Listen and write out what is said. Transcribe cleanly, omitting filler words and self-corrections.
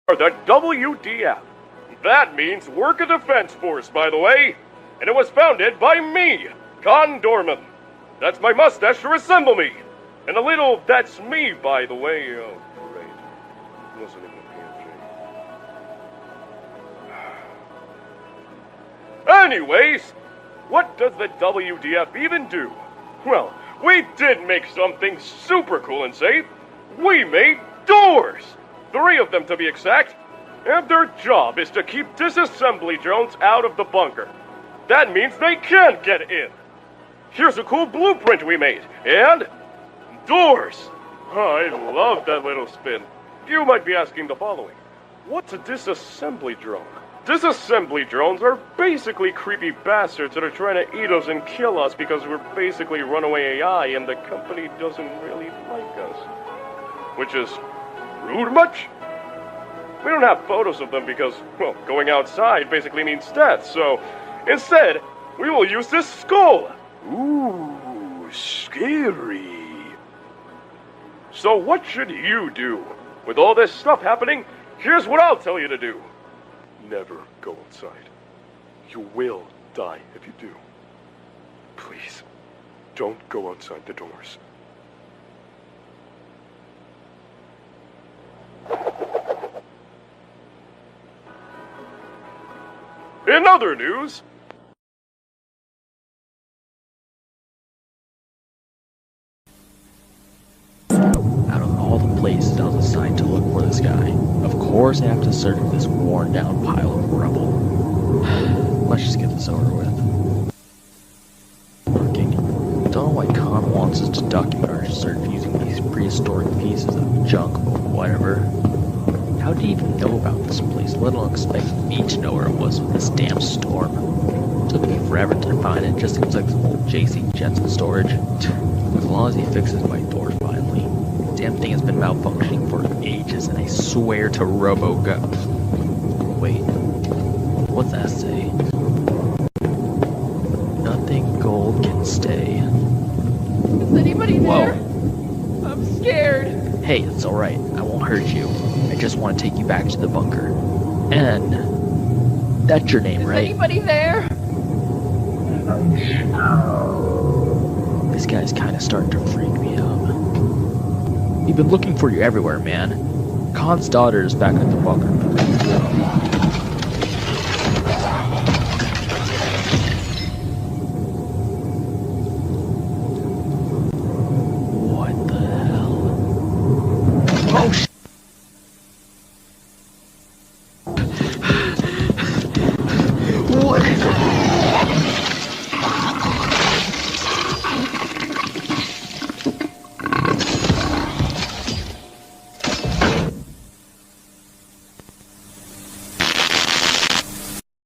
The WDF. That means Work of Defense Force, by the way. And it was founded by me, Con Dorman. That's my mustache to resemble me. And a little that's me, by the way. Oh, great. Wasn't even a PNG. Anyways, what does the WDF even do? Well, we did make something super cool and safe. We made doors! 3 of them to be exact. And their job is to keep disassembly drones out of the bunker. That means they can't get in. Here's a cool blueprint we made. And doors! I love that little spin. You might be asking the following. What's a disassembly drone? Disassembly drones are basically creepy bastards that are trying to eat us and kill us because we're basically runaway AI and the company doesn't really like us. Which is rude much? We don't have photos of them because, well, going outside basically means death, so instead, we will use this skull. Ooh, scary. So what should you do? With all this stuff happening, here's what I'll tell you to do. Never go outside. You will die if you do. Please, don't go outside the doors. In other news... Out of all the places I was assigned to look for this guy, of course I have to search for this worn down pile of rubble. Let's just get this over with. Working. Don't know why Khan wants us to document our search using these prehistoric pieces of junk, but whatever. How did he even know about this place, let alone expect me to know where it was with this damn storm? It took me forever to find it, just seems like some old JC Jensen storage. As long as he fixes my door finally. Damn thing has been malfunctioning for ages, and I swear to RoboGo. Wait, what's that say? Nothing gold can stay. Is anybody there? Whoa. I'm scared. Hey, it's alright. I won't hurt you. I just want to take you back to the bunker. And that's your name, right? Is anybody there? This guy's kind of starting to freak me out. We've been looking for you everywhere, man. Khan's daughter is back at the bunker.